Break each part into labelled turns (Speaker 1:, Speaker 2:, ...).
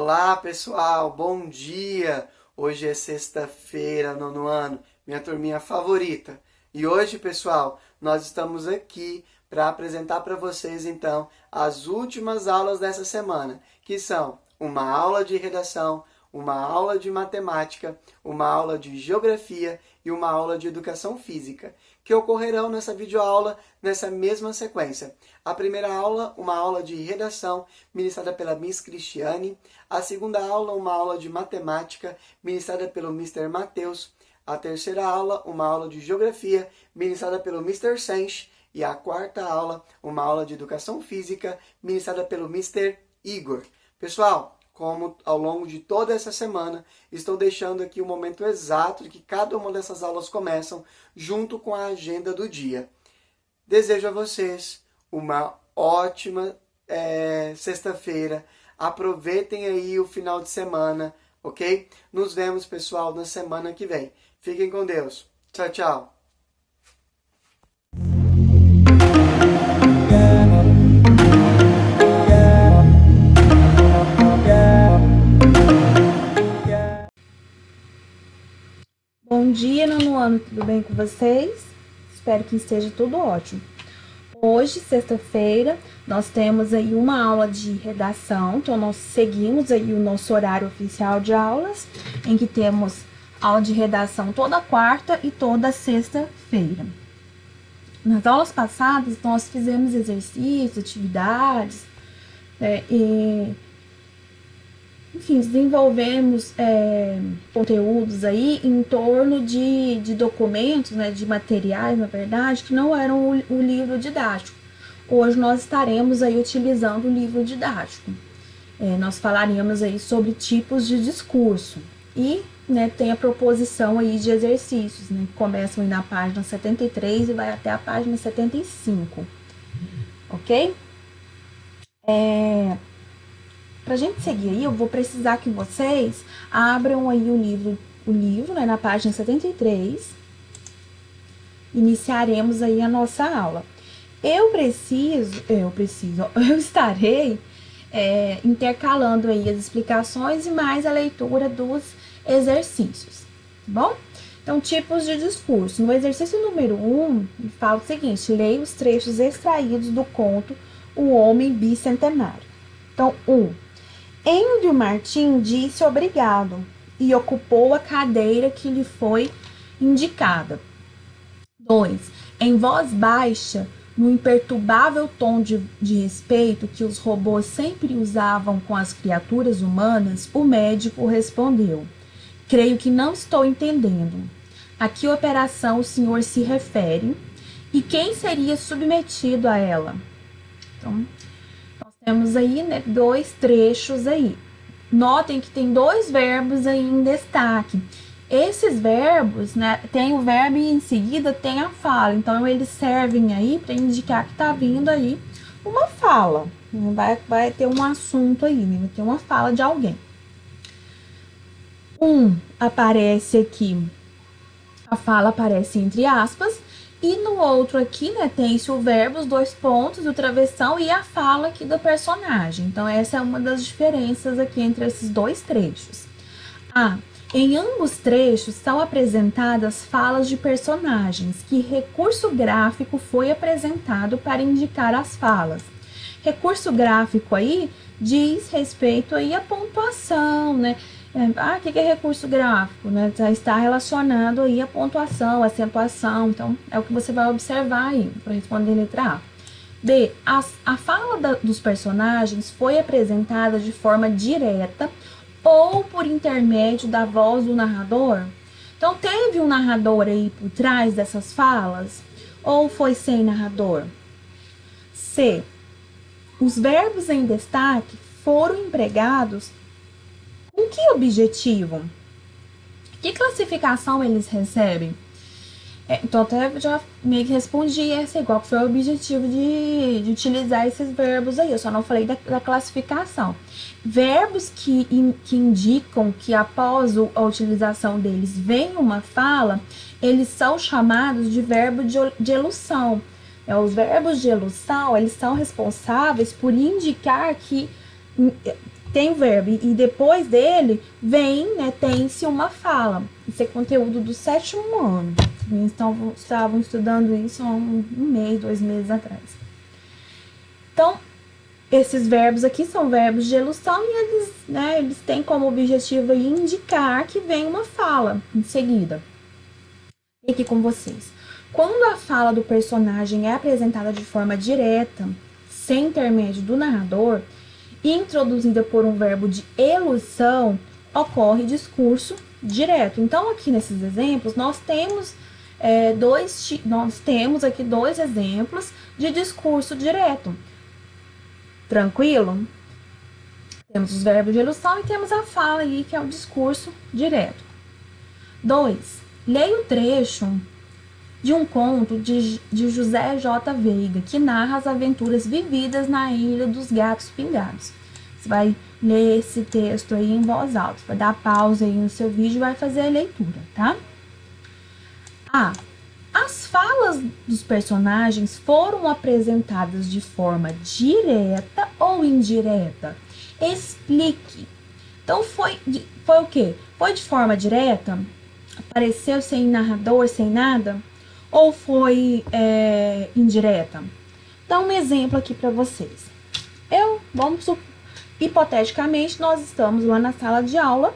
Speaker 1: Olá pessoal, bom dia! Hoje é sexta-feira, nono ano, minha turminha favorita. E hoje, pessoal, nós estamos aqui para apresentar para vocês então as últimas aulas dessa semana, que são uma aula de redação, uma aula de matemática, uma aula de geografia e uma aula de educação física, que ocorrerão nessa videoaula nessa mesma sequência. A primeira aula, uma aula de redação, ministrada pela Miss Cristiane. A segunda aula, uma aula de matemática, ministrada pelo Mr. Matheus. A terceira aula, uma aula de geografia, ministrada pelo Mr. Sench. E a quarta aula, uma aula de educação física, ministrada pelo Mr. Igor. Pessoal, como ao longo de toda essa semana, estou deixando aqui o momento exato de que cada uma dessas aulas começam, junto com a agenda do dia. Desejo a vocês uma ótima sexta-feira. Aproveitem aí o final de semana, ok? Nos vemos, pessoal, na semana que vem. Fiquem com Deus. Tchau, tchau.
Speaker 2: Bom dia, nono ano, tudo bem com vocês? Espero que esteja tudo ótimo. Hoje, sexta-feira, nós temos aí uma aula de redação, então nós seguimos aí o nosso horário oficial de aulas, em que temos aula de redação toda quarta e toda sexta-feira. Nas aulas passadas, nós fizemos exercícios, atividades, enfim, desenvolvemos conteúdos aí em torno de documentos, né, de materiais, na verdade, que não eram o livro didático. Hoje nós estaremos aí utilizando o livro didático. Nós falaremos aí sobre tipos de discurso e, né, tem a proposição aí de exercícios, né, que começam aí na página 73 e vai até a página 75, ok? Pra gente seguir aí, eu vou precisar que vocês abram aí o livro, né, na página 73. Iniciaremos aí a nossa aula. Eu estarei intercalando aí as explicações e mais a leitura dos exercícios, tá bom? Então, tipos de discurso. No exercício número 1, fala o seguinte: leia os trechos extraídos do conto O Homem Bicentenário. Então, 1. Êndio Martim disse obrigado e ocupou a cadeira que lhe foi indicada. 2. Em voz baixa, no imperturbável tom de respeito que os robôs sempre usavam com as criaturas humanas, o médico respondeu: creio que não estou entendendo. A que operação o senhor se refere e quem seria submetido a ela? Então, temos aí, né, dois trechos aí. Notem que tem dois verbos aí em destaque. Esses verbos, né, tem o verbo e em seguida tem a fala. Então, eles servem aí para indicar que tá vindo aí uma fala. Vai ter um assunto aí, né, vai ter uma fala de alguém. Aparece aqui, a fala aparece entre aspas. E no outro aqui, né, tem-se o verbo, os dois pontos, o travessão e a fala aqui do personagem. Então, essa é uma das diferenças aqui entre esses dois trechos. Em ambos trechos são apresentadas falas de personagens. Que recurso gráfico foi apresentado para indicar as falas? Recurso gráfico aí diz respeito aí à pontuação, né? O que é recurso gráfico? Né? Já está relacionado aí à pontuação, à acentuação. Então, é o que você vai observar aí para responder a letra A. B. A fala dos personagens foi apresentada de forma direta ou por intermédio da voz do narrador? Então, teve um narrador aí por trás dessas falas? Ou foi sem narrador? C. Os verbos em destaque foram empregados com que objetivo? Que classificação eles recebem? Então, até já meio que respondi essa igual que foi o objetivo de utilizar esses verbos aí. Eu só não falei da classificação. Verbos que indicam que após a utilização deles vem uma fala, eles são chamados de verbo de elução. Os verbos de elução, eles são responsáveis por indicar que tem o verbo e depois dele vem, né, tem-se uma fala. Isso é conteúdo do 7º ano. Então, estavam estudando isso há um mês, 2 meses atrás. Então, esses verbos aqui são verbos de elução e eles, né, eles têm como objetivo aí indicar que vem uma fala em seguida. E aqui com vocês. Quando a fala do personagem é apresentada de forma direta, sem intermédio do narrador, e introduzida por um verbo de elução, ocorre discurso direto. Então, aqui nesses exemplos, nós temos aqui 2 exemplos de discurso direto. Tranquilo? Temos os verbos de elução e temos a fala aí, que é o discurso direto. 2. Leia o trecho de um conto de José J. Veiga, que narra as aventuras vividas na Ilha dos Gatos Pingados. Você vai ler esse texto aí em voz alta, vai dar pausa aí no seu vídeo e vai fazer a leitura, tá? A. As falas dos personagens foram apresentadas de forma direta ou indireta? Explique. Então, foi o quê? Foi de forma direta? Apareceu sem narrador, sem nada? Ou foi indireta? Dá um exemplo aqui para vocês. Hipoteticamente, nós estamos lá na sala de aula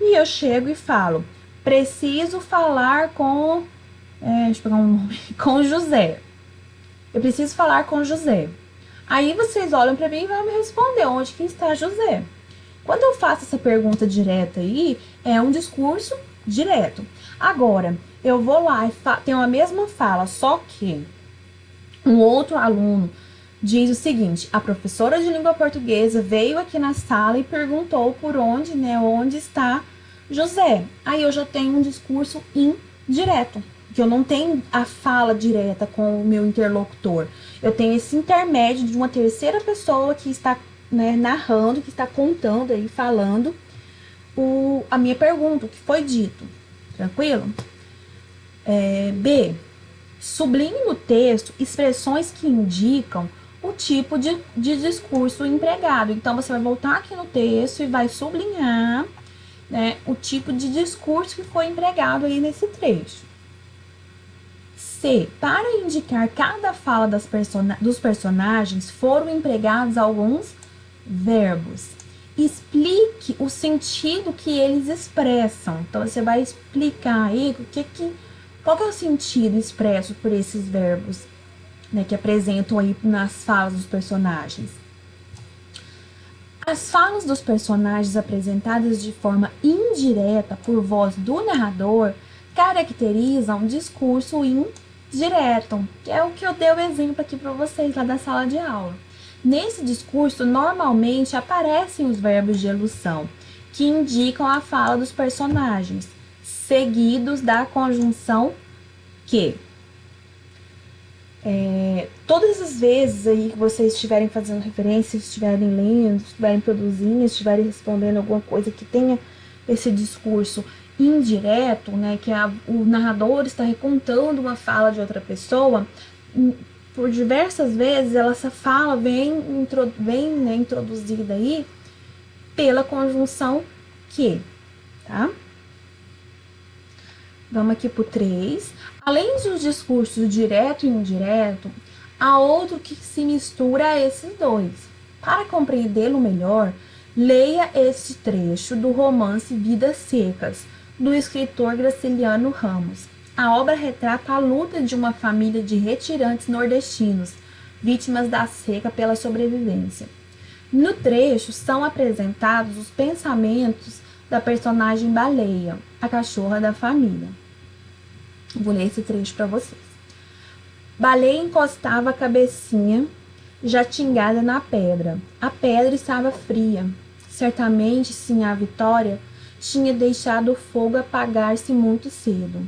Speaker 2: e eu chego e falo, preciso falar com... deixa eu pegar um nome. Com José. Eu preciso falar com José. Aí vocês olham para mim e vão me responder onde que está José. Quando eu faço essa pergunta direta aí, é um discurso direto. Agora, eu vou lá e tenho a mesma fala, só que um outro aluno diz o seguinte: a professora de língua portuguesa veio aqui na sala e perguntou por onde, né, onde está José. Aí eu já tenho um discurso indireto, que eu não tenho a fala direta com o meu interlocutor. Eu tenho esse intermédio de uma terceira pessoa que está, né, narrando, que está contando aí, falando a minha pergunta, o que foi dito. Tranquilo? B. Sublinhe no texto expressões que indicam o tipo de discurso empregado. Então, você vai voltar aqui no texto e vai sublinhar, né, o tipo de discurso que foi empregado aí nesse trecho. C. Para indicar cada fala dos personagens, foram empregados alguns verbos. Explique o sentido que eles expressam. Então, você vai explicar aí qual que é o sentido expresso por esses verbos, né, que apresentam aí nas falas dos personagens. As falas dos personagens apresentadas de forma indireta por voz do narrador caracterizam um discurso indireto, que é o que eu dei o exemplo aqui para vocês lá da sala de aula. Nesse discurso, normalmente aparecem os verbos de elução, que indicam a fala dos personagens, seguidos da conjunção que. Todas as vezes aí que vocês estiverem fazendo referência, estiverem lendo, estiverem produzindo, estiverem respondendo alguma coisa que tenha esse discurso indireto, né, que o narrador está recontando uma fala de outra pessoa, por diversas vezes essa fala vem né, introduzida aí pela conjunção que, tá? Vamos aqui pro 3. Além dos discursos direto e indireto, há outro que se mistura a esses dois. Para compreendê-lo melhor, leia este trecho do romance Vidas Secas, do escritor Graciliano Ramos. A obra retrata a luta de uma família de retirantes nordestinos, vítimas da seca pela sobrevivência. No trecho são apresentados os pensamentos da personagem Baleia, a cachorra da família. Vou ler esse trecho para vocês. Baleia encostava a cabecinha jatingada na pedra. A pedra estava fria. Certamente, Sinhá Vitória tinha deixado o fogo apagar-se muito cedo.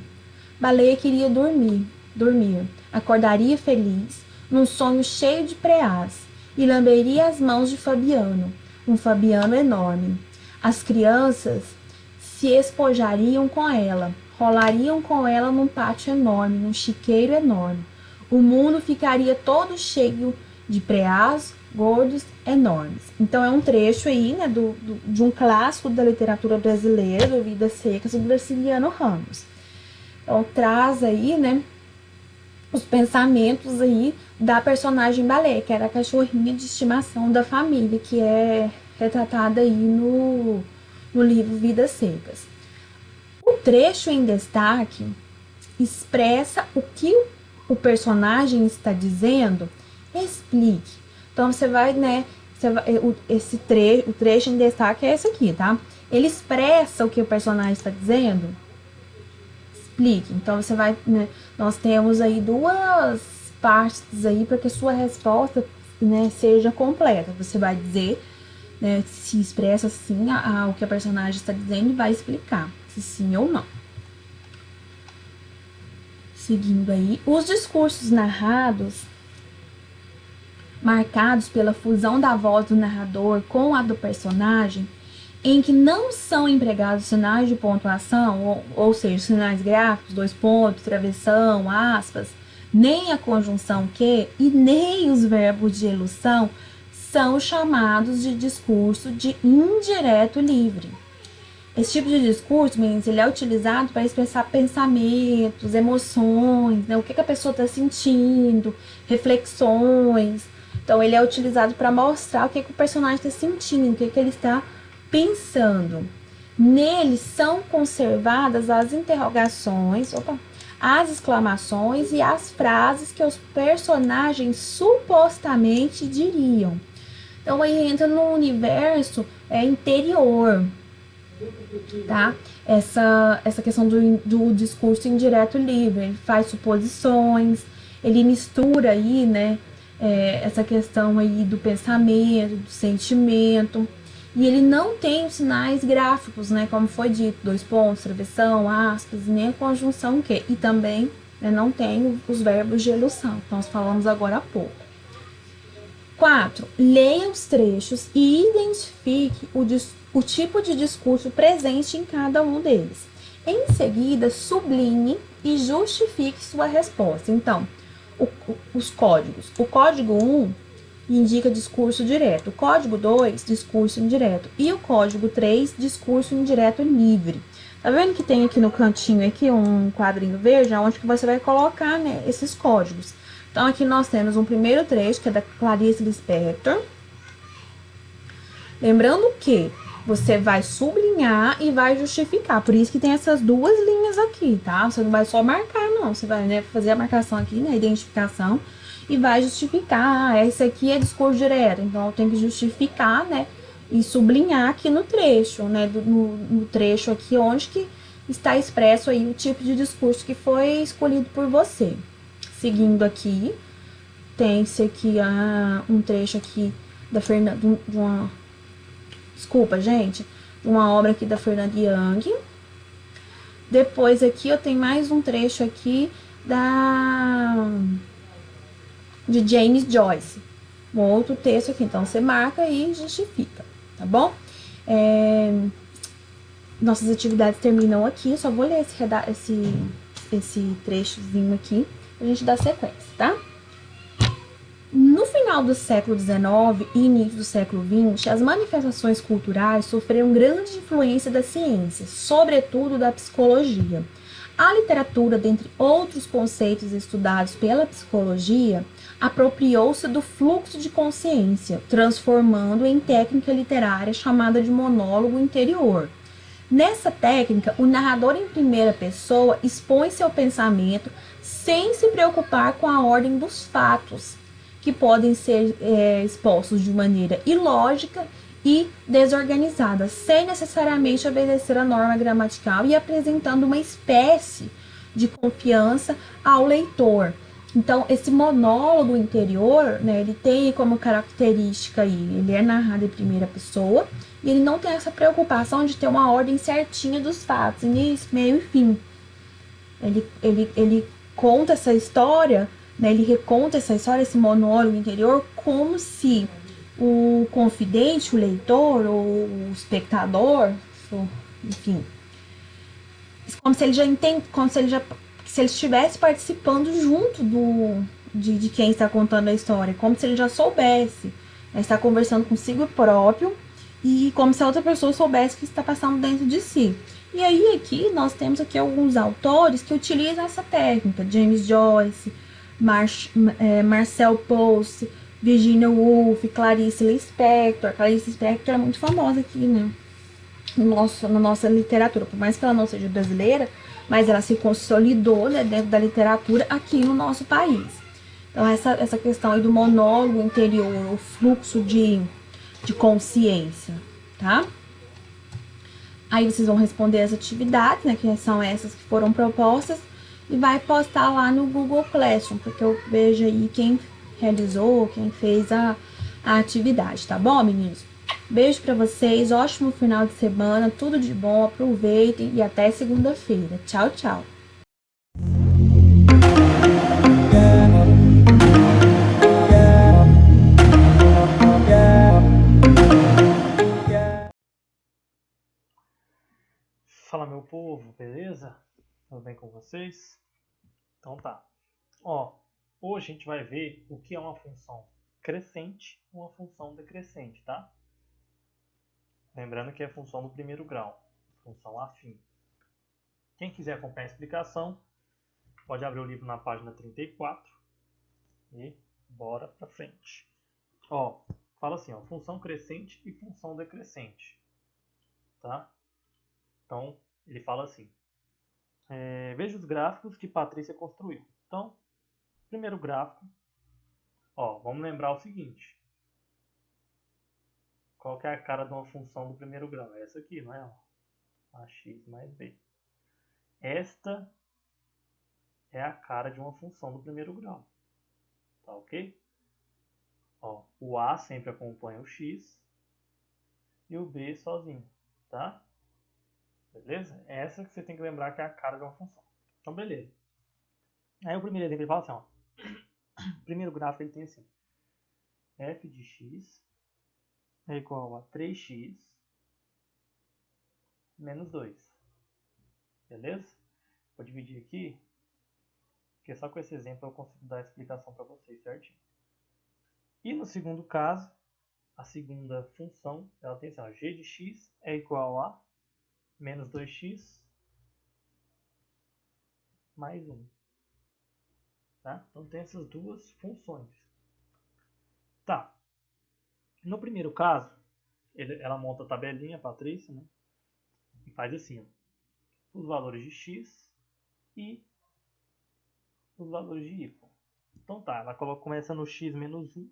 Speaker 2: Baleia queria dormir. Acordaria feliz, num sonho cheio de preás, e lamberia as mãos de Fabiano, um Fabiano enorme. As crianças se espojariam com ela, rolariam com ela num pátio enorme, num chiqueiro enorme. O mundo ficaria todo cheio de preás, gordos, enormes. Então é um trecho aí, né, de um clássico da literatura brasileira, do Vidas Secas, do Graciliano Ramos. Então traz aí, né, os pensamentos aí da personagem Balé, que era a cachorrinha de estimação da família, que é retratada aí no livro Vidas Secas. O trecho em destaque expressa o que o personagem está dizendo, explique. Então você vai, né, o trecho em destaque é esse aqui, tá? Ele expressa o que o personagem está dizendo, explique. Então você vai, né, nós temos aí duas partes aí para que a sua resposta, né, seja completa. Você vai dizer, né, se expressa sim o que a personagem está dizendo e vai explicar se sim ou não. Seguindo aí, os discursos narrados, marcados pela fusão da voz do narrador com a do personagem, em que não são empregados sinais de pontuação, ou seja, sinais gráficos, 2 pontos, travessão, aspas, nem a conjunção que e nem os verbos de elução, são chamados de discurso de indireto livre. Esse tipo de discurso, meninas, ele é utilizado para expressar pensamentos, emoções, né? O que a pessoa está sentindo, reflexões. Então, ele é utilizado para mostrar o que o personagem está sentindo, o que ele está pensando. Nele são conservadas as interrogações, as exclamações e as frases que os personagens supostamente diriam. Então, aí entra no universo interior, tá? Essa questão do discurso indireto livre, ele faz suposições, ele mistura aí, né, essa questão aí do pensamento, do sentimento, e ele não tem os sinais gráficos, né, como foi dito, 2 pontos, travessão, aspas, nem a conjunção que, e também, né, não tem os verbos de elução, que nós falamos agora há pouco. 4. Leia os trechos e identifique o tipo de discurso presente em cada um deles. Em seguida, sublinhe e justifique sua resposta. Então, os códigos. O código 1 indica discurso direto. O código 2, discurso indireto. E o código 3, discurso indireto livre. Tá vendo que tem aqui no cantinho aqui um quadrinho verde, onde que você vai colocar, né, esses códigos. Então, aqui nós temos um primeiro trecho, que é da Clarice Lispector. Lembrando que você vai sublinhar e vai justificar. Por isso que tem essas duas linhas aqui, tá? Você não vai só marcar, não. Você vai, né, fazer a marcação aqui, né, a identificação, e vai justificar. Esse aqui é discurso direto, então eu tenho que justificar, né, e sublinhar aqui no trecho, né, no trecho aqui, onde que está expresso aí o tipo de discurso que foi escolhido por você. Seguindo aqui, tem-se aqui um trecho aqui da Fernanda, desculpa, gente, uma obra aqui da Fernanda Young. Depois aqui eu tenho mais um trecho aqui de James Joyce, um outro texto aqui. Então você marca e justifica, tá bom? Nossas atividades terminam aqui. Eu só vou ler esse trechozinho aqui pra gente dar sequência, tá? No final do século XIX e início do século XX, as manifestações culturais sofreram grande influência da ciência, sobretudo da psicologia. A literatura, dentre outros conceitos estudados pela psicologia, apropriou-se do fluxo de consciência, transformando em técnica literária chamada de monólogo interior. Nessa técnica, o narrador em primeira pessoa expõe seu pensamento sem se preocupar com a ordem dos fatos, que podem ser expostos de maneira ilógica e desorganizada, sem necessariamente obedecer a norma gramatical e apresentando uma espécie de confiança ao leitor. Então, esse monólogo interior, né, ele tem como característica aí, ele é narrado em primeira pessoa e ele não tem essa preocupação de ter uma ordem certinha dos fatos, início, meio e fim. Ele conta essa história, né, ele reconta essa história, esse monólogo interior, como se o confidente, o leitor ou o espectador, enfim, como se ele já entende, se ele estivesse participando junto de quem está contando a história, como se ele já soubesse Está conversando consigo próprio e como se a outra pessoa soubesse o que está passando dentro de si. E aí aqui nós temos aqui alguns autores que utilizam essa técnica. James Joyce, Marcel Proust, Virginia Woolf, Clarice Lispector. Clarice Lispector é muito famosa aqui, né? Na nossa literatura. Por mais que ela não seja brasileira, mas ela se consolidou, né, dentro da literatura aqui no nosso país. Então essa questão aí do monólogo interior, o fluxo de consciência, tá? Aí vocês vão responder as atividades, né, que são essas que foram propostas, e vai postar lá no Google Classroom, porque eu vejo aí quem realizou, quem fez a atividade, tá bom, meninos? Beijo pra vocês, ótimo final de semana, tudo de bom, aproveitem e até segunda-feira. Tchau, tchau!
Speaker 3: Fala, meu povo, beleza? Tudo bem com vocês? Então tá. Ó, hoje a gente vai ver o que é uma função crescente e uma função decrescente, tá? Lembrando que é função do primeiro grau, função afim. Quem quiser acompanhar a explicação, pode abrir o livro na página 34 e bora pra frente. Ó, fala assim, ó, função crescente e função decrescente, tá? Então, ele fala assim: veja os gráficos que Patrícia construiu. Então, primeiro gráfico, ó, vamos lembrar o seguinte. Qual que é a cara de uma função do primeiro grau? É essa aqui, não é? Ax mais b. Esta é a cara de uma função do primeiro grau. Tá ok? Ó, o a sempre acompanha o x e o b sozinho, tá? Beleza? É essa que você tem que lembrar que é a cara de uma função. Então, beleza. Aí o primeiro exemplo ele fala assim, ó. O primeiro gráfico ele tem assim. F de x é igual a 3x menos 2. Beleza? Vou dividir aqui, porque só com esse exemplo eu consigo dar a explicação para vocês certinho. E no segundo caso, a segunda função, ela tem assim, ó, g de x é igual a menos 2x mais 1. Tá? Então tem essas duas funções. Tá. No primeiro caso, ela monta a tabelinha, a Patrícia, né? E faz assim, ó, os valores de x e os valores de y. Então tá, ela começa no x menos 1,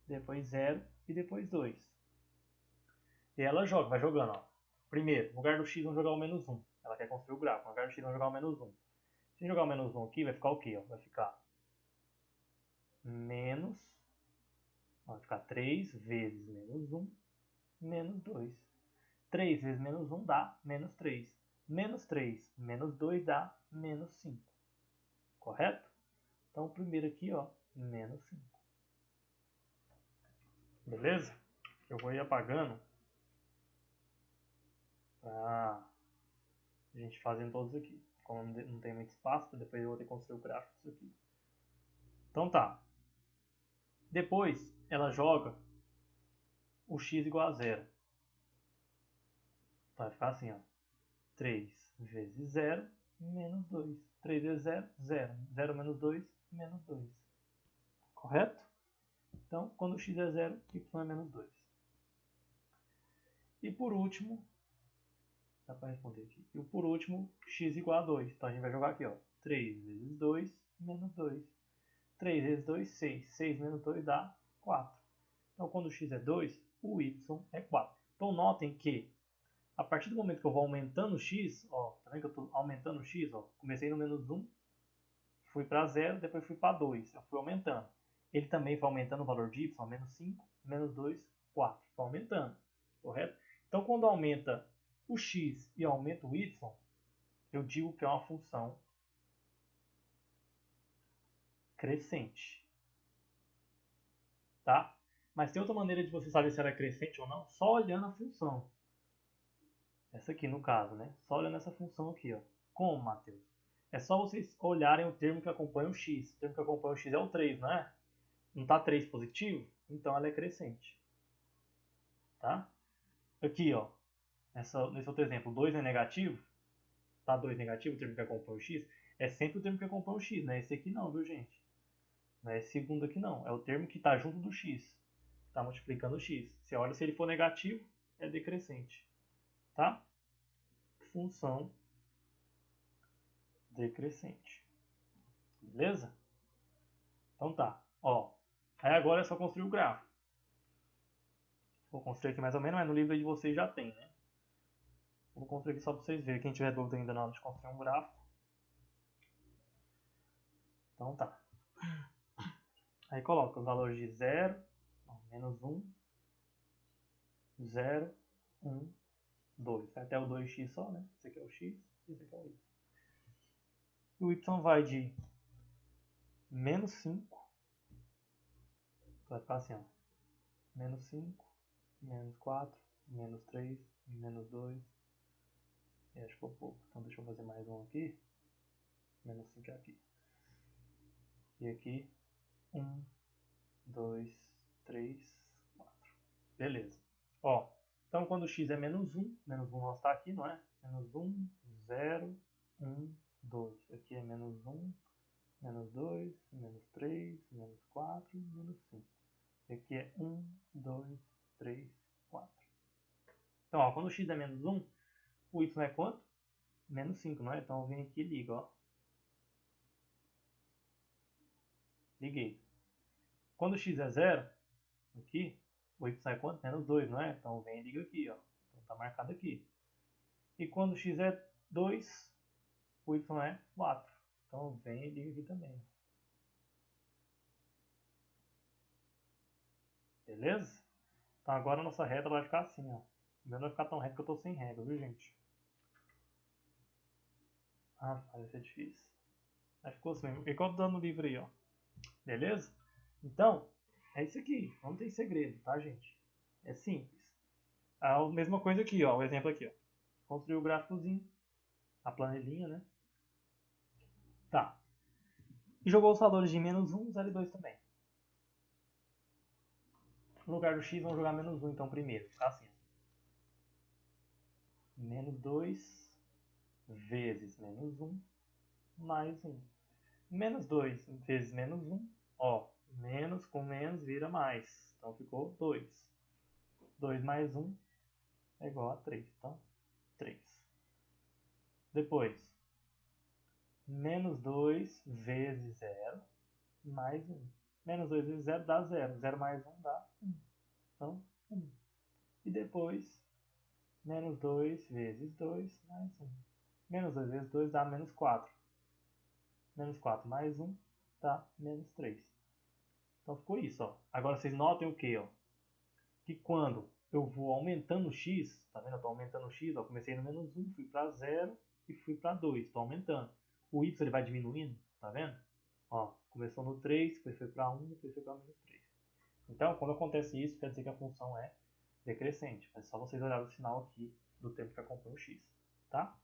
Speaker 3: depois 0 e depois 2. E ela joga, vai jogando, ó. Primeiro, no lugar do x vamos jogar o menos 1. Ela quer construir o gráfico. No lugar do x vamos jogar o menos 1. Se jogar o menos 1 aqui, vai ficar o quê? Ó? Vai ficar menos, vai ficar 3 vezes menos 1, menos 2. 3 vezes menos 1 dá menos 3. Menos 3 menos 2 dá menos 5. Correto? Então, o primeiro aqui, ó, menos 5. Beleza? Eu vou ir apagando pra gente fazendo todos aqui. Como não tem muito espaço, depois eu vou ter que construir o gráfico disso aqui. Então tá. Depois, ela joga o x igual a 0. Vai ficar assim, ó. 3 vezes 0, menos 2. 3 vezes 0, 0. 0 menos 2, menos 2. Correto? Então, quando x é 0, y é menos 2. E por último, dá para responder aqui. E por último, x igual a 2. Então a gente vai jogar aqui, ó. 3 vezes 2, menos 2. 3 vezes 2, 6. 6 menos 2 dá 4. Então, quando o x é 2, o y é 4. Então, notem que a partir do momento que eu vou aumentando o x, ó, tá vendo que eu estou aumentando o x? Ó, comecei no menos 1, fui para 0, depois fui para 2. Eu fui aumentando. Ele também foi aumentando o valor de y, menos 5, menos 2, 4. Foi aumentando, correto? Então, quando aumenta o x e aumenta o y, eu digo que é uma função crescente. Tá? Mas tem outra maneira de você saber se ela é crescente ou não, só olhando a função. Essa aqui no caso, né? Só olhando essa função aqui, ó. Como, Matheus? É só vocês olharem o termo que acompanha o x. O termo que acompanha o x é o 3, não é? Não está 3 positivo? então ela é crescente. Tá? Aqui, ó, nesse outro exemplo, 2 é negativo, tá? 2 negativo, o termo que acompanha o x, é sempre o termo que acompanha o x, não é esse aqui não, viu, gente? Não é esse segundo aqui não, é o termo que está junto do x, está multiplicando o x. Você olha, se ele for negativo, é decrescente, tá? Função decrescente, beleza? Então tá, ó, aí agora é só construir o gráfico. Vou construir aqui mais ou menos, mas no livro de vocês já tem, né? Vou construir aqui só para vocês verem. Quem tiver dúvida ainda na hora de construir um gráfico. Então tá. Aí coloca os valores de 0, menos 1, 0, 1, 2. Vai até o 2x só, né? Esse aqui é o x, esse aqui é o y. E o y vai de menos 5. Vai ficar assim, ó. Menos 5, menos 4, menos 3, menos 2. E acho que ficou pouco. Então deixa eu fazer mais um aqui. Menos 5 é aqui. E aqui, 1, 2, 3, 4. Beleza. Ó, então quando x é menos 1 nós está aqui, não é? Menos 1, 0, 1, 2. Aqui é menos 1, menos 2, menos 3, menos 4, menos 5. Aqui é 1, 2, 3, 4. Então, ó, quando x é menos 1, o y é quanto? Menos 5, não é? Então eu venho aqui e ligo, ó. Liguei. Quando x é 0, aqui, o y é quanto? Menos 2, não é? Então vem e liga aqui, ó. Então tá marcado aqui. E quando x é 2, o y é 4. Então vem e liga aqui também. Beleza? Então agora a nossa reta vai ficar assim, ó. Não vai ficar tão reto que eu tô sem régua, viu, gente? Ah, vai ser difícil. Aí ficou assim mesmo. Igual dando no livro aí, ó. Beleza? Então, é isso aqui. Não tem segredo, tá, gente? É simples. A mesma coisa aqui, ó. O exemplo aqui, ó. Construir o gráficozinho. A planilhinha, né? Tá. E jogou os valores de menos 1, 0 e 2 também. No lugar do x, vamos jogar menos 1 então primeiro. Fica assim. Menos 2 vezes menos 1 mais 1. Menos 2 vezes menos 1. Ó, menos com menos vira mais. Então ficou 2. 2 mais 1 é igual a 3. Então, 3. Depois, menos 2 vezes 0 mais 1. Menos 2 vezes 0 dá 0. 0 mais 1 dá 1. Então, 1. E depois, menos 2 vezes 2 mais 1. Menos 2 vezes 2 dá menos 4. Menos 4 mais 1 dá menos 3. Então ficou isso, ó. Agora vocês notem o que, ó? Que quando eu vou aumentando o x, tá vendo? Eu estou aumentando o x, ó. Comecei no menos 1, fui para 0 e fui para 2. Estou aumentando. O y ele vai diminuindo, tá vendo? Ó, começou no 3, depois foi para 1, depois foi para menos 3. Então, quando acontece isso, quer dizer que a função é decrescente. É só vocês olharem o sinal aqui do tempo que acompanha o x, tá?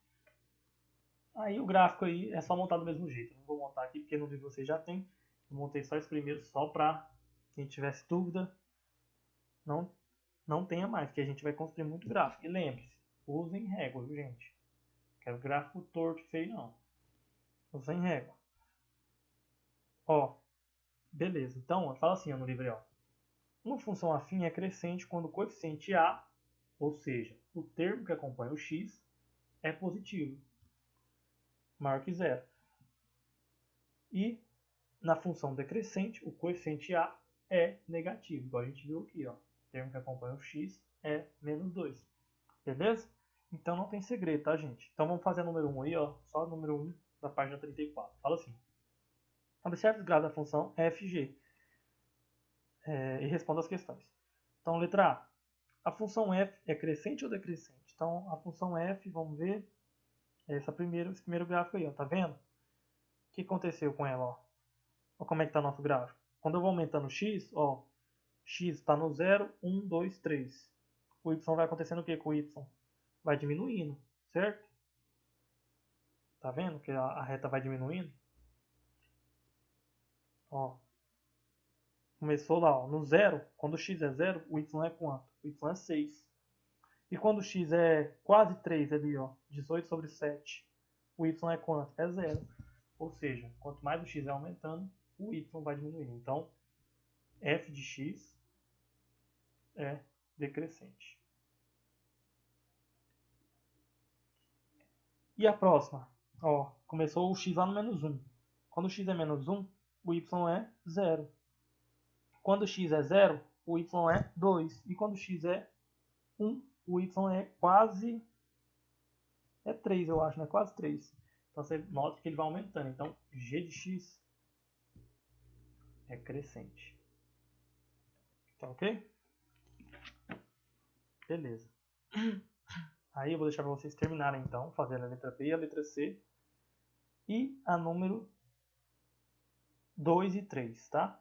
Speaker 3: Aí o gráfico aí é só montar do mesmo jeito. Eu não vou montar aqui porque no livro vocês já tem. Eu montei só esse primeiro só para quem tivesse dúvida não tenha mais, porque a gente vai construir muito gráfico. E lembre-se, usem régua, viu, gente? Quero gráfico torto feio não. Usem régua. Ó, beleza. Então, fala assim ó, no livro, ó. Uma função afim é crescente quando o coeficiente a, ou seja, o termo que acompanha o x, é positivo, maior que zero. E na função decrescente, o coeficiente a é negativo, igual a gente viu aqui, ó. O termo que acompanha o x é menos 2. Beleza? Então não tem segredo, tá, gente? Então vamos fazer o número 1 aí, ó. Só o número 1 da página 34. Fala assim. Observe os graus da função fg e responda as questões. Então, letra A. A função f é crescente ou decrescente? Então, a função f, vamos ver, esse primeiro gráfico aí, ó. Tá vendo? O que aconteceu com ela, ó? Olha como é que está nosso gráfico. Quando eu vou aumentando o x, ó, x está no 0, 1, 2, 3. O y vai acontecendo o que com o y? Vai diminuindo, certo? Tá vendo que a reta vai diminuindo? Ó. Começou lá, ó, no zero. Quando o x é zero, o y é quanto? O y é 6. E quando o x é quase 3 ali, ó, 18/7, o y é quanto? É zero. Ou seja, quanto mais o x é aumentando, o y vai diminuindo. Então, f de x é decrescente. E a próxima? Ó, começou o x lá no menos 1. Quando o x é menos 1, o y é 0. Quando o x é 0, o y é 2. E quando o x é 1, o y é quase... é 3, eu acho, né? Quase 3. Então você nota que ele vai aumentando. Então, g de x é crescente. Tá ok? Beleza. Aí eu vou deixar para vocês terminarem, então, fazendo a letra B e a letra C. E a número 2 e 3, tá?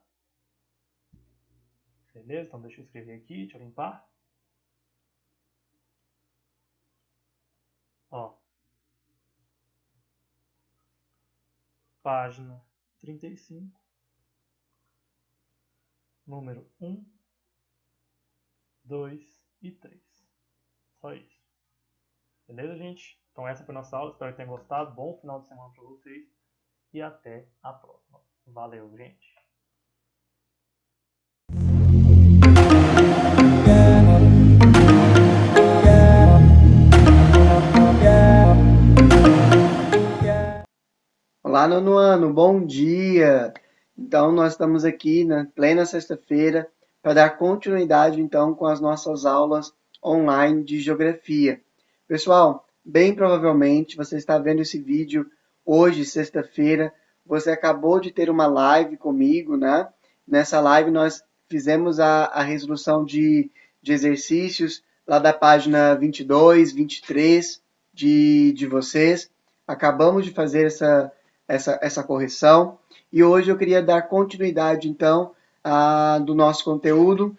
Speaker 3: Beleza? Então deixa eu escrever aqui, deixa eu limpar. Ó. Página 35. Número 1, 2 e 3. Só isso. Beleza, gente? Então essa foi a nossa aula. Espero que tenham gostado. Bom final de semana para vocês. E até a próxima. Valeu, gente!
Speaker 1: Olá, nono ano, bom dia! Então, nós estamos aqui na plena sexta-feira para dar continuidade, então, com as nossas aulas online de geografia. Pessoal, bem provavelmente você está vendo esse vídeo hoje, sexta-feira. Você acabou de ter uma live comigo, né? Nessa live nós fizemos a resolução de exercícios lá da página 22, 23 de vocês. Acabamos de fazer essa correção. E hoje eu queria dar continuidade, então, do nosso conteúdo,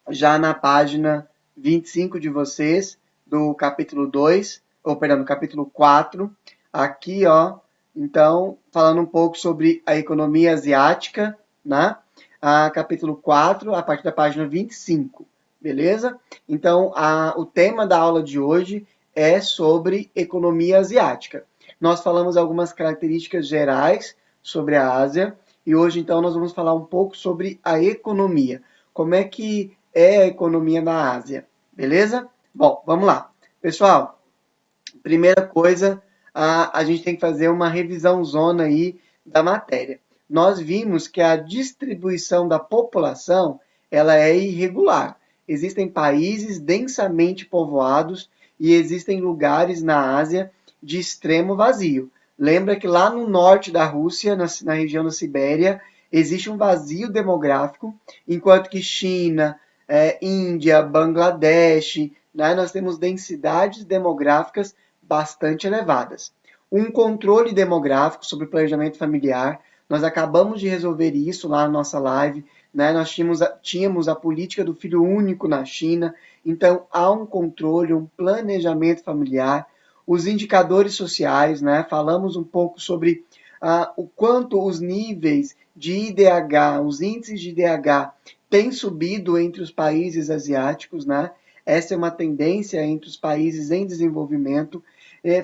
Speaker 1: já na página 25 de vocês, do capítulo 2, ou perdão, do capítulo 4, aqui, ó, então, falando um pouco sobre a economia asiática, né? Capítulo 4, a partir da página 25, beleza? Então, o tema da aula de hoje é sobre economia asiática. Nós falamos algumas características gerais sobre a Ásia e hoje, então, nós vamos falar um pouco sobre a economia. Como é que é a economia na Ásia, beleza? Bom, vamos lá. Pessoal, primeira coisa, a gente tem que fazer uma revisão zona aí da matéria. Nós vimos que a distribuição da população, ela é irregular. Existem países densamente povoados e existem lugares na Ásia de extremo vazio. Lembra que lá no norte da Rússia, na região da Sibéria, existe um vazio demográfico, enquanto que China, Índia, Bangladesh, né, nós temos densidades demográficas bastante elevadas. Um controle demográfico sobre o planejamento familiar, nós acabamos de resolver isso lá na nossa live, né? Nós tínhamos a política do filho único na China, então há um controle, um planejamento familiar, os indicadores sociais, né? Falamos um pouco sobre o quanto os níveis de IDH, os índices de IDH têm subido entre os países asiáticos, né? Essa é uma tendência entre os países em desenvolvimento.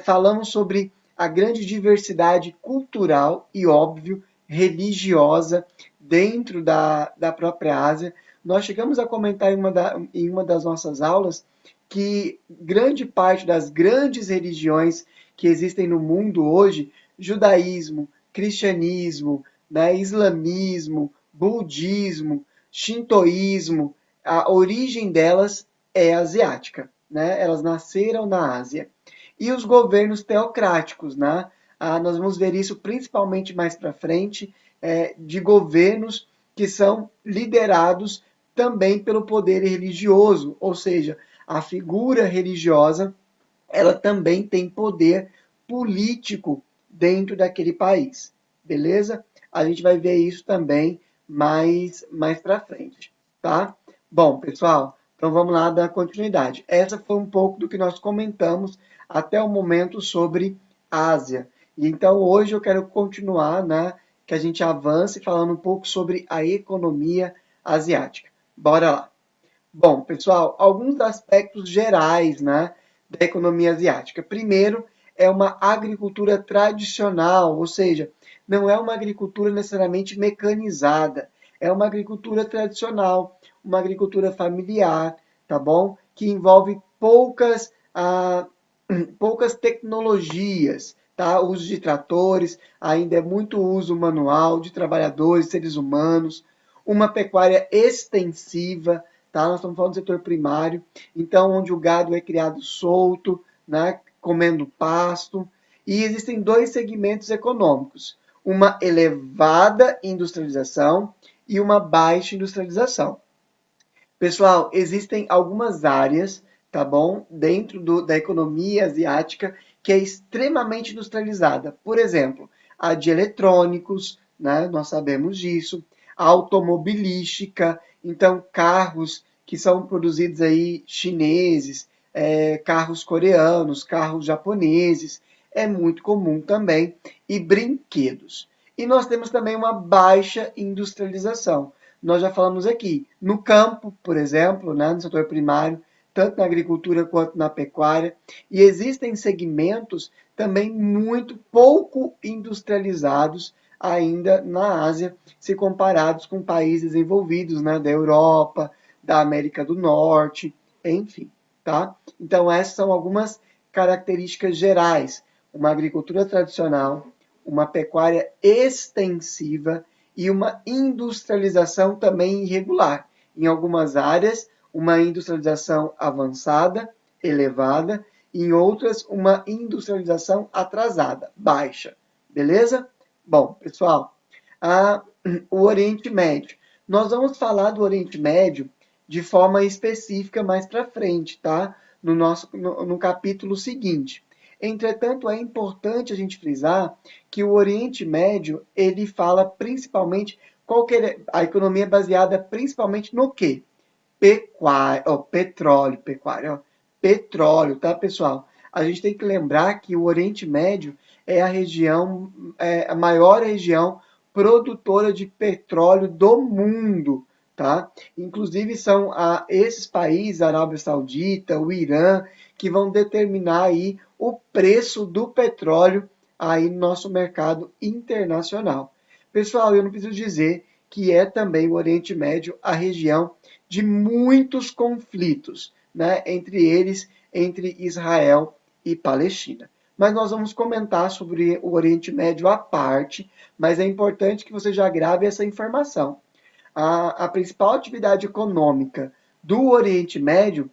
Speaker 1: Falamos sobre a grande diversidade cultural e, óbvio, religiosa dentro da própria Ásia. Nós chegamos a comentar em uma das nossas aulas que grande parte das grandes religiões que existem no mundo hoje, judaísmo, cristianismo, né, islamismo, budismo, shintoísmo, a origem delas é asiática, né? Elas nasceram na Ásia. E os governos teocráticos, né? Nós vamos ver isso principalmente mais para frente, de governos que são liderados também pelo poder religioso, ou seja, a figura religiosa, ela também tem poder político dentro daquele país, beleza? A gente vai ver isso também mais para frente, tá? Bom, pessoal, então vamos lá dar continuidade. Essa foi um pouco do que nós comentamos até o momento sobre Ásia. E então hoje eu quero continuar, né, que a gente avance falando um pouco sobre a economia asiática. Bora lá. Bom, pessoal, alguns aspectos gerais, né, da economia asiática. Primeiro, é uma agricultura tradicional, ou seja, não é uma agricultura necessariamente mecanizada, é uma agricultura tradicional, uma agricultura familiar, tá bom? Que envolve poucas tecnologias, tá? O uso de tratores, ainda é muito uso manual de trabalhadores, seres humanos, uma pecuária extensiva, tá? Nós estamos falando do setor primário, então onde o gado é criado solto, né? Comendo pasto, e existem dois segmentos econômicos, uma elevada industrialização e uma baixa industrialização. Pessoal, existem algumas áreas, tá bom, dentro da economia asiática que é extremamente industrializada. Por exemplo, a de eletrônicos, né? Nós sabemos disso, a automobilística, então carros que são produzidos aí chineses, carros coreanos, carros japoneses, é muito comum também, e brinquedos. E nós temos também uma baixa industrialização. Nós já falamos aqui, no campo, por exemplo, né, no setor primário, tanto na agricultura quanto na pecuária, e existem segmentos também muito pouco industrializados ainda na Ásia, se comparados com países desenvolvidos, né, da Europa, da América do Norte, enfim, tá? Então essas são algumas características gerais: uma agricultura tradicional, uma pecuária extensiva e uma industrialização também irregular. Em algumas áreas, uma industrialização avançada, elevada, em outras, uma industrialização atrasada, baixa. Beleza? Bom, pessoal, o Oriente Médio. Nós vamos falar do Oriente Médio de forma específica mais para frente, tá? No capítulo seguinte. Entretanto, é importante a gente frisar que o Oriente Médio, ele fala principalmente, a economia é baseada principalmente no quê? Petróleo, tá, pessoal? A gente tem que lembrar que o Oriente Médio é a maior região produtora de petróleo do mundo, tá? Inclusive são esses países, a Arábia Saudita, o Irã, que vão determinar aí o preço do petróleo aí no nosso mercado internacional. Pessoal, eu não preciso dizer que é também o Oriente Médio a região de muitos conflitos, né? Entre eles, entre Israel e Palestina. Mas nós vamos comentar sobre o Oriente Médio à parte, mas é importante que você já grave essa informação. A principal atividade econômica do Oriente Médio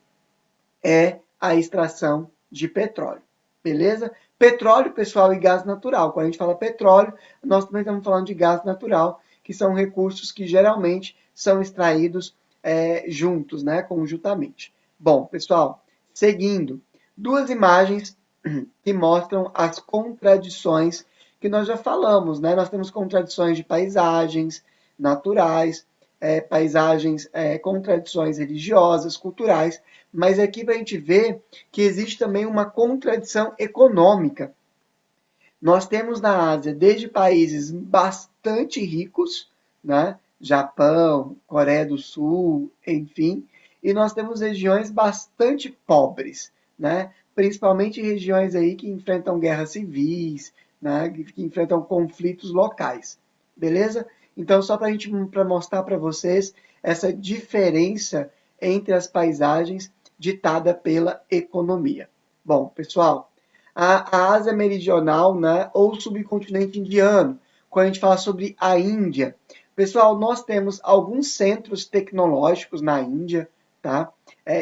Speaker 1: é a extração de petróleo. Beleza? Petróleo, pessoal, e gás natural. Quando a gente fala petróleo, nós também estamos falando de gás natural, que são recursos que geralmente são extraídos juntos, né, conjuntamente. Bom, pessoal, seguindo, duas imagens que mostram as contradições que nós já falamos, né? Nós temos contradições de paisagens naturais, paisagens com tradições religiosas, culturais, mas aqui para a gente ver que existe também uma contradição econômica. Nós temos na Ásia desde países bastante ricos, né? Japão, Coreia do Sul, enfim, e nós temos regiões bastante pobres, né? Principalmente regiões aí que enfrentam guerras civis, né? Que enfrentam conflitos locais, beleza? Então, só para mostrar para vocês essa diferença entre as paisagens ditada pela economia. Bom, pessoal, a Ásia Meridional, né, ou subcontinente indiano, quando a gente fala sobre a Índia. Pessoal, nós temos alguns centros tecnológicos na Índia, tá?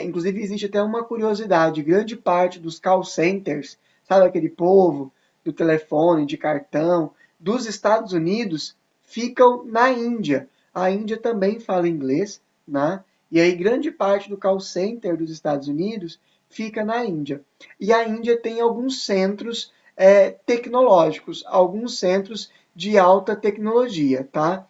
Speaker 1: Inclusive, existe até uma curiosidade, grande parte dos call centers, sabe aquele povo do telefone, de cartão, dos Estados Unidos, ficam na Índia. A Índia também fala inglês, né? E aí grande parte do call center dos Estados Unidos fica na Índia. E a Índia tem alguns centros tecnológicos, alguns centros de alta tecnologia, tá?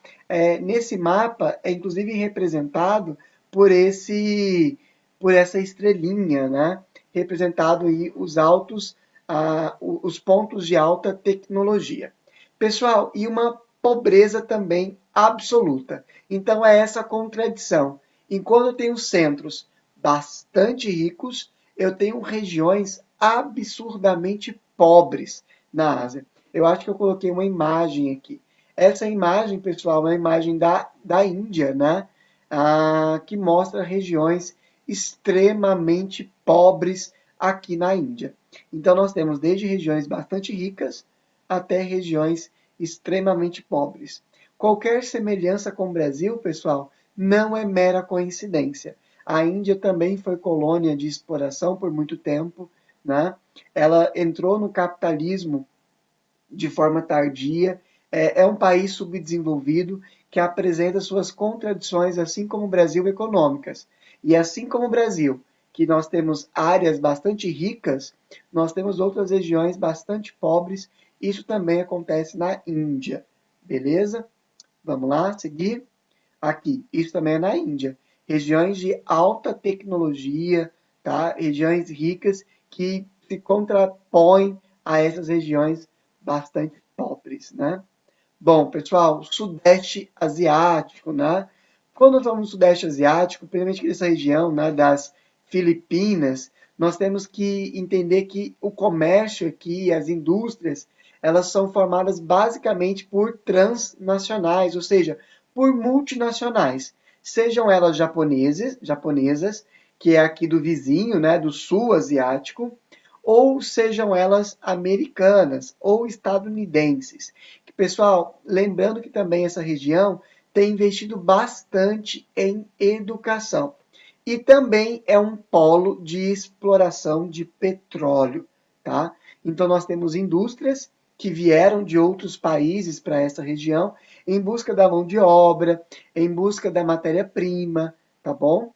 Speaker 1: Nesse mapa é inclusive representado por essa estrelinha, né? Representado aí os pontos de alta tecnologia. Pessoal, e uma pobreza também absoluta. Então é essa contradição. Enquanto eu tenho centros bastante ricos, eu tenho regiões absurdamente pobres na Ásia. Eu acho que eu coloquei uma imagem aqui. Essa imagem, pessoal, é uma imagem da Índia, né? Que mostra regiões extremamente pobres aqui na Índia. Então, nós temos desde regiões bastante ricas até regiões extremamente pobres. Qualquer semelhança com o Brasil, pessoal, não é mera coincidência. A Índia também foi colônia de exploração por muito tempo, né? Ela entrou no capitalismo de forma tardia, é um país subdesenvolvido que apresenta suas contradições, assim como o Brasil, econômicas. E assim como o Brasil, que nós temos áreas bastante ricas, nós temos outras regiões bastante pobres. Isso também acontece na Índia, beleza? Vamos lá, seguir. Aqui, isso também é na Índia. Regiões de alta tecnologia, tá? Regiões ricas que se contrapõem a essas regiões bastante pobres, né? Bom, pessoal, Sudeste Asiático, né? Quando nós falamos do Sudeste Asiático, principalmente nessa região, né, das Filipinas, nós temos que entender que o comércio aqui, as indústrias, elas são formadas basicamente por transnacionais, ou seja, por multinacionais, sejam elas japonesas, que é aqui do vizinho, né, do sul asiático, ou sejam elas americanas ou estadunidenses. Pessoal, lembrando que também essa região tem investido bastante em educação e também é um polo de exploração de petróleo, tá? Então nós temos indústrias que vieram de outros países para essa região em busca da mão de obra, em busca da matéria-prima, tá bom?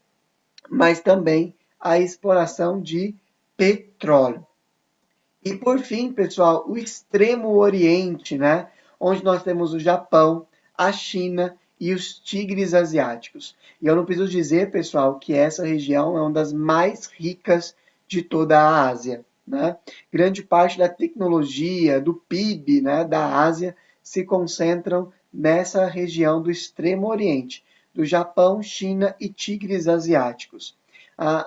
Speaker 1: Mas também a exploração de petróleo. E por fim, pessoal, o Extremo Oriente, né? Onde nós temos o Japão, a China e os tigres asiáticos. E eu não preciso dizer, pessoal, que essa região é uma das mais ricas de toda a Ásia, né? Grande parte da tecnologia, do PIB, né, da Ásia se concentram nessa região do Extremo Oriente, do Japão, China e tigres asiáticos.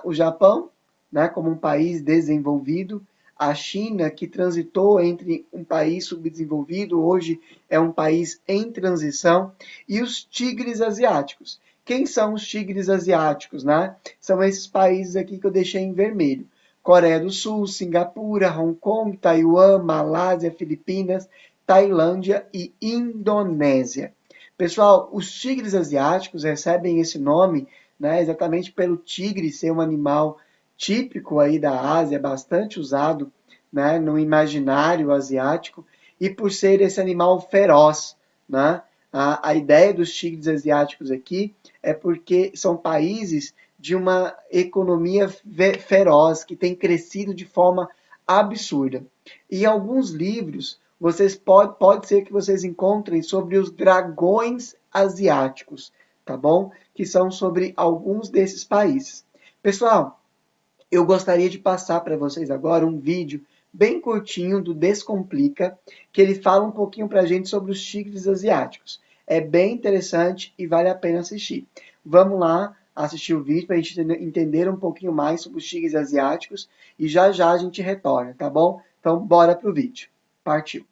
Speaker 1: O Japão, né, como um país desenvolvido, a China, que transitou entre um país subdesenvolvido, hoje é um país em transição, e os tigres asiáticos. Quem são os tigres asiáticos, né? São esses países aqui que eu deixei em vermelho. Coreia do Sul, Singapura, Hong Kong, Taiwan, Malásia, Filipinas, Tailândia e Indonésia. Pessoal, os tigres asiáticos recebem esse nome, né, exatamente pelo tigre ser um animal típico aí da Ásia, bastante usado, né, no imaginário asiático, e por ser esse animal feroz, né? A ideia dos tigres asiáticos aqui é porque são países de uma economia feroz, que tem crescido de forma absurda. E em alguns livros, pode ser que vocês encontrem sobre os dragões asiáticos, tá bom? Que são sobre alguns desses países. Pessoal, eu gostaria de passar para vocês agora um vídeo bem curtinho do Descomplica, que ele fala um pouquinho para a gente sobre os tigres asiáticos. É bem interessante e vale a pena assistir. Vamos lá assistir o vídeo para a gente entender um pouquinho mais sobre os tigres asiáticos e já já a gente retorna, tá bom? Então, bora pro vídeo. Partiu!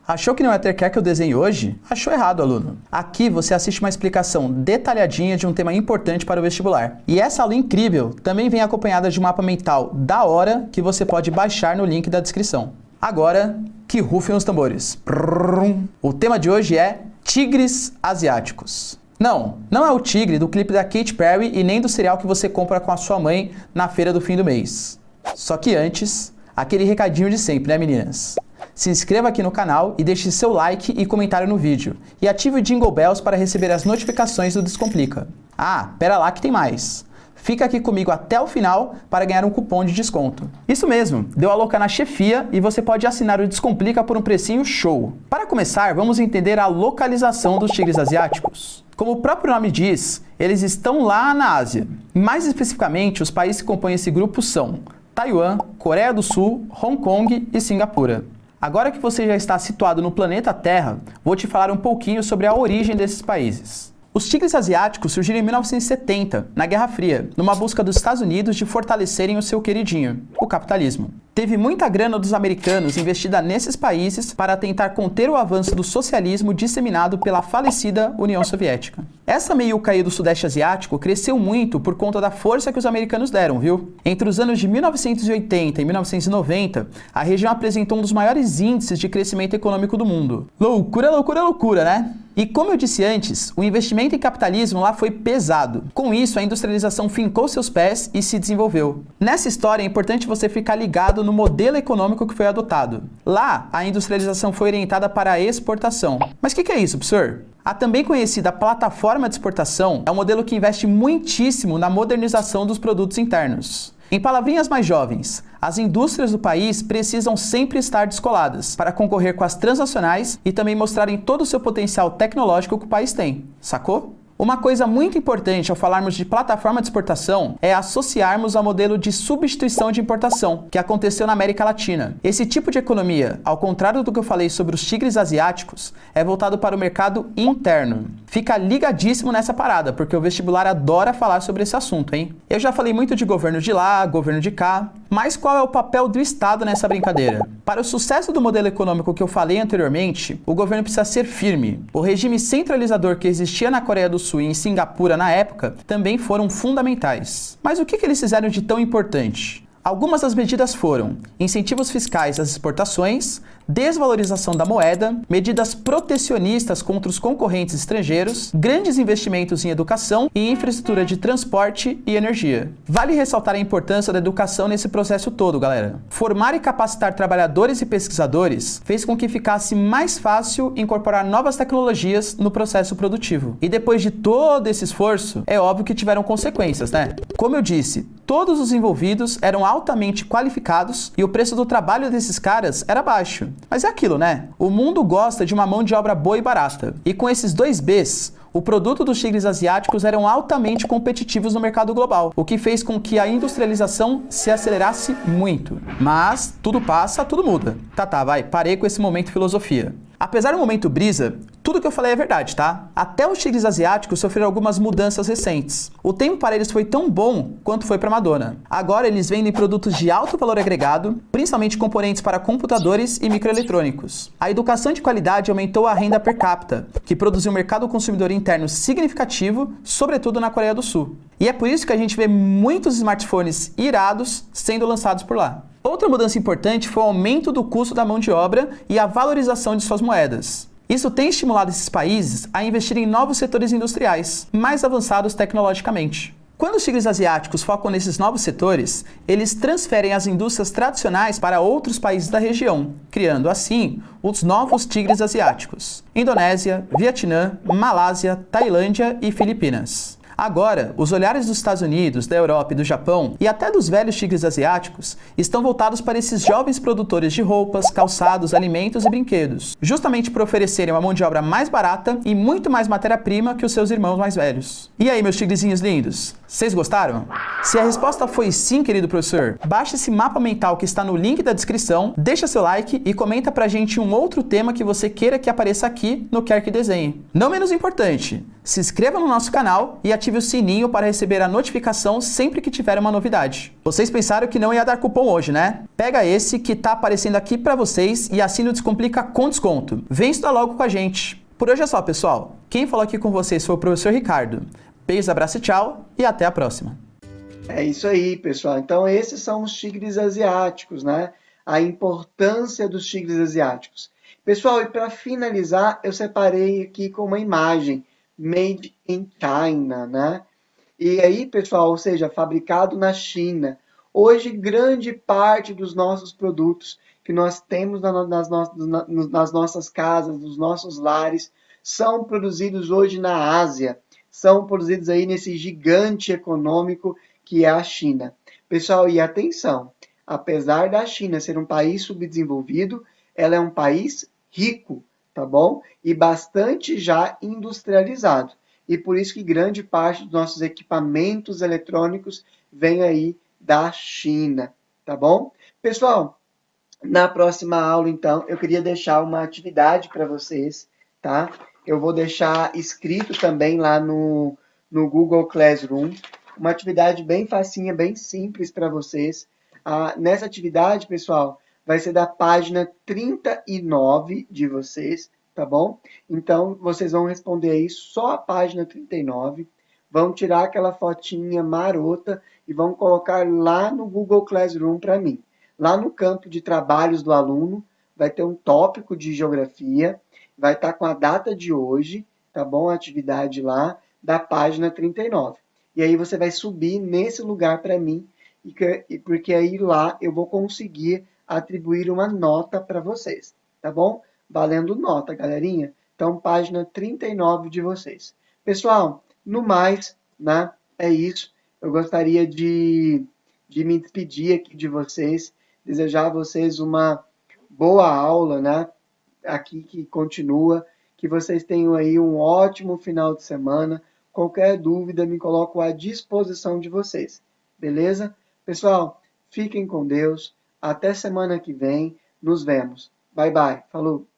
Speaker 4: Achou que não ia ter quer que eu desenhe hoje? Achou errado, aluno. Aqui você assiste uma explicação detalhadinha de um tema importante para o vestibular. E essa aula incrível também vem acompanhada de um mapa mental da hora que você pode baixar no link da descrição. Agora, que rufem os tambores. O tema de hoje é tigres asiáticos. Não é o tigre do clipe da Katy Perry e nem do cereal que você compra com a sua mãe na feira do fim do mês. Só que antes, aquele recadinho de sempre, né, meninas? Se inscreva aqui no canal e deixe seu like e comentário no vídeo. E ative o Jingle Bells para receber as notificações do Descomplica. Ah, pera lá que tem mais. Fica aqui comigo até o final para ganhar um cupom de desconto. Isso mesmo, deu a louca na chefia e você pode assinar o Descomplica por um precinho show. Para começar, vamos entender a localização dos tigres asiáticos. Como o próprio nome diz, eles estão lá na Ásia. Mais especificamente, os países que compõem esse grupo são Taiwan, Coreia do Sul, Hong Kong e Singapura. Agora que você já está situado no planeta Terra, vou te falar um pouquinho sobre a origem desses países. Os tigres asiáticos surgiram em 1970, na Guerra Fria, numa busca dos Estados Unidos de fortalecerem o seu queridinho, o capitalismo. Teve muita grana dos americanos investida nesses países para tentar conter o avanço do socialismo disseminado pela falecida União Soviética. Essa meiuca aí do Sudeste Asiático cresceu muito por conta da força que os americanos deram, viu? Entre os anos de 1980 e 1990, a região apresentou um dos maiores índices de crescimento econômico do mundo. Loucura, loucura, loucura, né? E como eu disse antes, o investimento em capitalismo lá foi pesado. Com isso, a industrialização fincou seus pés e se desenvolveu. Nessa história, é importante você ficar ligado no modelo econômico que foi adotado. Lá, a industrialização foi orientada para a exportação. Mas o que é isso, professor? A também conhecida plataforma de exportação é um modelo que investe muitíssimo na modernização dos produtos internos. Em palavrinhas mais jovens, as indústrias do país precisam sempre estar descoladas para concorrer com as transnacionais e também mostrarem todo o seu potencial tecnológico que o país tem, sacou? Uma coisa muito importante ao falarmos de plataforma de exportação é associarmos ao modelo de substituição de importação, que aconteceu na América Latina. Esse tipo de economia, ao contrário do que eu falei sobre os tigres asiáticos, é voltado para o mercado interno. Fica ligadíssimo nessa parada, porque o vestibular adora falar sobre esse assunto, hein? Eu já falei muito de governo de lá, governo de cá, mas qual é o papel do Estado nessa brincadeira? Para o sucesso do modelo econômico que eu falei anteriormente, o governo precisa ser firme. O regime centralizador que existia na Coreia do Sul e em Singapura na época também foram fundamentais. Mas o que eles fizeram de tão importante? Algumas das medidas foram incentivos fiscais às exportações, desvalorização da moeda, medidas protecionistas contra os concorrentes estrangeiros, grandes investimentos em educação e infraestrutura de transporte e energia. Vale ressaltar a importância da educação nesse processo todo, galera. Formar e capacitar trabalhadores e pesquisadores fez com que ficasse mais fácil incorporar novas tecnologias no processo produtivo. E depois de todo esse esforço, é óbvio que tiveram consequências, né? Como eu disse, todos os envolvidos eram altamente qualificados e o preço do trabalho desses caras era baixo. Mas é aquilo, né? O mundo gosta de uma mão de obra boa e barata. E com esses dois Bs, o produto dos tigres asiáticos eram altamente competitivos no mercado global, o que fez com que a industrialização se acelerasse muito. Mas tudo passa, tudo muda. Tá, vai, parei com esse momento filosofia. Apesar do momento brisa, tudo que eu falei é verdade, tá? Até os tigres asiáticos sofreram algumas mudanças recentes. O tempo para eles foi tão bom quanto foi para Madonna. Agora eles vendem produtos de alto valor agregado, principalmente componentes para computadores e microeletrônicos. A educação de qualidade aumentou a renda per capita, que produziu um mercado consumidor interno significativo, sobretudo na Coreia do Sul. E é por isso que a gente vê muitos smartphones irados sendo lançados por lá. Outra mudança importante foi o aumento do custo da mão de obra e a valorização de suas moedas. Isso tem estimulado esses países a investir em novos setores industriais, mais avançados tecnologicamente. Quando os tigres asiáticos focam nesses novos setores, eles transferem as indústrias tradicionais para outros países da região, criando assim os novos tigres asiáticos: Indonésia, Vietnã, Malásia, Tailândia e Filipinas. Agora, os olhares dos Estados Unidos, da Europa e do Japão, e até dos velhos tigres asiáticos, estão voltados para esses jovens produtores de roupas, calçados, alimentos e brinquedos, justamente por oferecerem uma mão de obra mais barata e muito mais matéria-prima que os seus irmãos mais velhos. E aí, meus tigrezinhos lindos? Vocês gostaram? Se a resposta foi sim, querido professor, baixe esse mapa mental que está no link da descrição, deixa seu like e comenta pra gente um outro tema que você queira que apareça aqui no Quer Que Desenhe. Não menos importante, se inscreva no nosso canal e ative o sininho para receber a notificação sempre que tiver uma novidade. Vocês pensaram que não ia dar cupom hoje, né? Pega esse que tá aparecendo aqui para vocês e assina o Descomplica com desconto. Vem estudar logo com a gente. Por hoje é só, pessoal. Quem falou aqui com vocês foi o professor Ricardo. Beijos, abraço e tchau, e até a próxima.
Speaker 1: É isso aí, pessoal. Então, esses são os tigres asiáticos, né? A importância dos tigres asiáticos. Pessoal, e para finalizar, eu separei aqui com uma imagem Made in China, né? E aí, pessoal, ou seja, fabricado na China. Hoje, grande parte dos nossos produtos que nós temos nas nossas casas, nos nossos lares, são produzidos hoje na Ásia. São produzidos aí nesse gigante econômico que é a China. Pessoal, e atenção, apesar da China ser um país subdesenvolvido, ela é um país rico, tá bom? E bastante já industrializado. e por isso que grande parte dos nossos equipamentos eletrônicos vem aí da China, tá bom? Pessoal, na próxima aula, então, eu queria deixar uma atividade para vocês, tá? Eu vou deixar escrito também lá no Google Classroom, uma atividade bem facinha, bem simples para vocês. Nessa atividade, pessoal, vai ser da página 39 de vocês, tá bom? Então, vocês vão responder aí só a página 39, vão tirar aquela fotinha marota e vão colocar lá no Google Classroom para mim. Lá no campo de trabalhos do aluno, vai ter um tópico de geografia, vai estar com a data de hoje, tá bom? A atividade lá da página 39. E aí você vai subir nesse lugar para mim, porque aí lá eu vou conseguir atribuir uma nota para vocês, tá bom? Valendo nota, galerinha. Então, página 39 de vocês. Pessoal, no mais, né? É isso. Eu gostaria de me despedir aqui de vocês, desejar a vocês uma boa aula, né? Aqui que continua, que vocês tenham aí um ótimo final de semana. Qualquer dúvida, me coloco à disposição de vocês, beleza? Pessoal, fiquem com Deus. Até semana que vem. Nos vemos. Bye, bye. Falou!